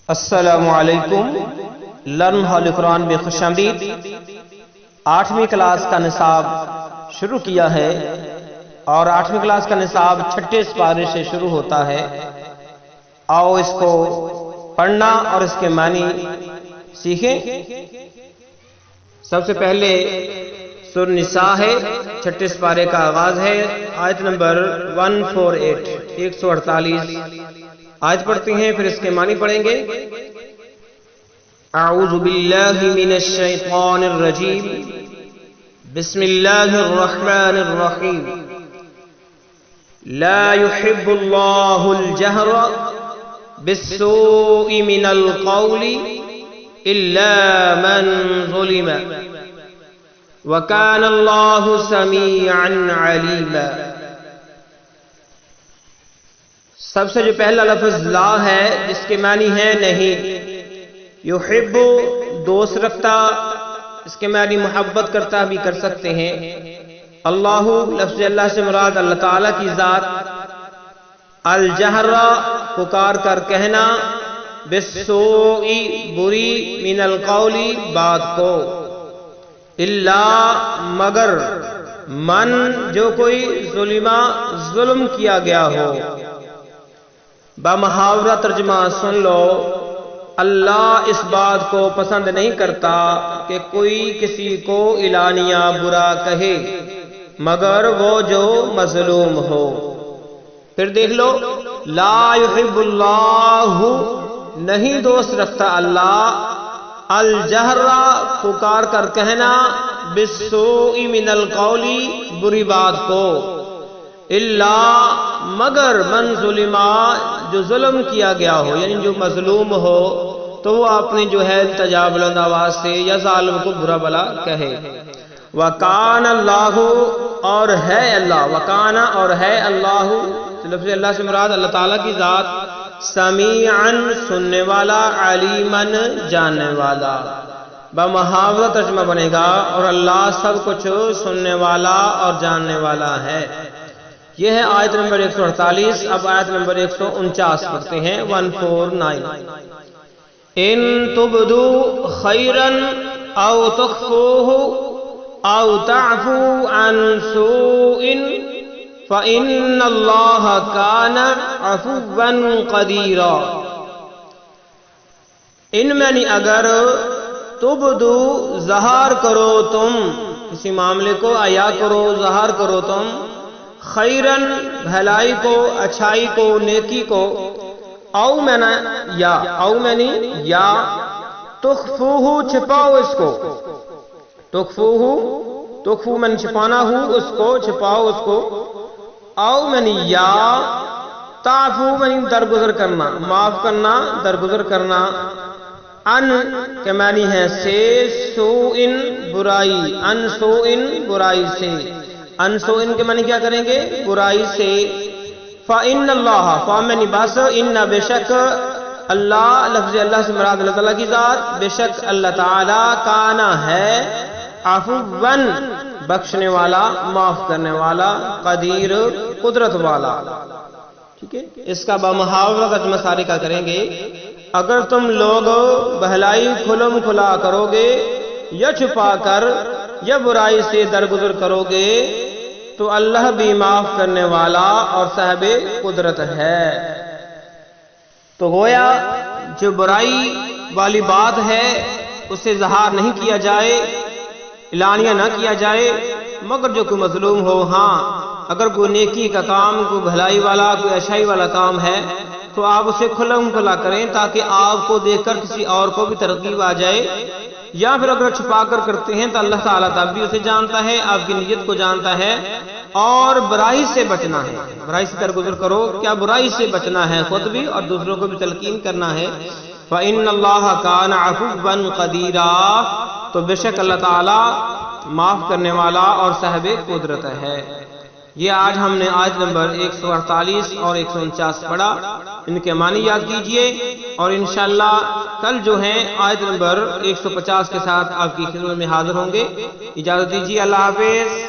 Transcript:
السلام علیکم۔ Learn whole قرآن میں خوش آمدید۔ 8ویں کلاس کا نصاب شروع کیا ہے اور 8ویں کلاس کا نصاب 6 سپارے سے شروع ہوتا ہے۔ آؤ اس کو پڑھنا اور اس کے معنی سیکھیں۔ سب سے پہلے سورہ نساء ہے، 6 سپارے کا آغاز ہے، آیت نمبر 148 آیت پڑھتے ہیں، پھر اس کے معنی پڑھیں گے۔ اعوذ باللہ من الشیطان الرجیم، بسم اللہ الرحمن الرحیم۔ لا يحب اللہ الجہر بالسوء من القول الا من ظلم وکان اللہ سمیعا علیما۔ سب سے جو پہلا لفظ لا ہے جس کے معنی ہے نہیں۔ یحب دوست رکھتا، اس کے معنی محبت کرتا بھی کر سکتے ہیں۔ اللہ لفظ اللہ سے مراد اللہ تعالیٰ کی ذات۔ الجہر پکار کر کہنا، بالسوء بری، من القول بات کو، الا مگر، من جو کوئی ظلم کیا گیا ہو۔ بمحاورہ ترجمہ سن لو، اللہ اس بات کو پسند نہیں کرتا کہ کوئی کسی کو اعلانیہ برا کہے مگر وہ جو مظلوم ہو۔ پھر دیکھ لو، لا یحب اللہ، نہیں دوست رکھتا اللہ، الجہر پکار کر کہنا، بالسوء من القول بری بات کو، الا مگر، من ظلما جو ظلم کیا گیا ہو، یعنی جو مظلوم ہو تو وہ اپنی جو ہے التجا بلند آواز سے یا ظالم کو برا بلا کہے۔ وکان اللہ، اور ہے اللہ، وکانا اور ہے اللہ، لفظ اللہ سے مراد اللہ تعالیٰ کی ذات، سمیعا سننے والا، علیمن جاننے والا۔ بمحاورہ ترجمہ بنے گا، اور اللہ سب کچھ سننے والا اور جاننے والا ہے۔ یہ ہے آیت نمبر 148۔ اب آیت نمبر 149 پڑھتے ہیں، 149۔ ان تبدو خیرا او تخفوه او تعفو عن سوء فإن اللہ کان عفوا قدیرا۔ ان میں اگر تبدو ظاہر کرو تم، کسی معاملے کو عیا کرو، ظاہر کرو تم، خیرن بھلائی کو، اچھائی کو، نیکی کو، او میں نے یا، او میں نے یا، تخفوہ چھپاؤ اس کو، تخفو میں نے چھپانا ہو اس کو، چھپاؤ اس کو، او میں نے یا، تعفو میں نے درگزر کرنا، معاف کرنا، درگزر کرنا، ان کے معنی ہے سے، سوءن برائی، ان سوءن برائی سے، ان سوءن کے معنی کیا کریں گے؟ برائی سے۔ فَإِنَّ اللَّهَ، فَأَمَّنِ بَاسَ، اِنَّ بشک اللہ، لفظ اللہ سے مراد اللہ تعالیٰ کی ذات، بشک اللہ تعالیٰ، کانا ہے، عفواً بخشنے والا، معاف کرنے والا، قدیر قدرت والا۔ ٹھیک ہے، اس کا بمحاورہ ترجمہ سارے کا کریں گے۔ اگر تم لوگ بھلائی کھلم کھلا کرو گے یا چھپا کر یا برائی سے درگزر کرو گے تو اللہ بھی معاف کرنے والا اور صاحب قدرت ہے۔ تو گویا جو برائی والی بات ہے اسے ظاہر نہیں کیا جائے، اعلانیہ نہ کیا جائے، مگر جو کوئی مظلوم ہو، ہاں اگر کوئی نیکی کا کام، کوئی بھلائی والا، کوئی اچھائی والا کام ہے تو آپ اسے کھلم کھلا کریں تاکہ آپ کو دیکھ کر کسی اور کو بھی ترغیب آ جائے۔ یا پھر اگر چھپا کر کرتے ہیں تو اللہ تعالیٰ تب بھی اسے جانتا ہے، آپ کی نیت کو جانتا ہے، اور برائی سے بچنا ہے، برائی سے درگزر کرو، کیا برائی سے بچنا ہے، خود بھی اور دوسروں کو بھی تلقین کرنا ہے۔ فَإِنَّ اللَّهَ كَانَ عَفُوًّا قَدِيرًا، تو بے شک اللہ تعالیٰ معاف کرنے والا اور صاحب قدرت ہے۔ یہ آج ہم نے آیت نمبر 148 اور 149 پڑھا، ان کے معنی یاد کیجئے، اور انشاءاللہ کل جو ہیں آیت نمبر 150 کے ساتھ آپ کی خدمت میں حاضر ہوں گے۔ اجازت دیجیے، اللہ حافظ۔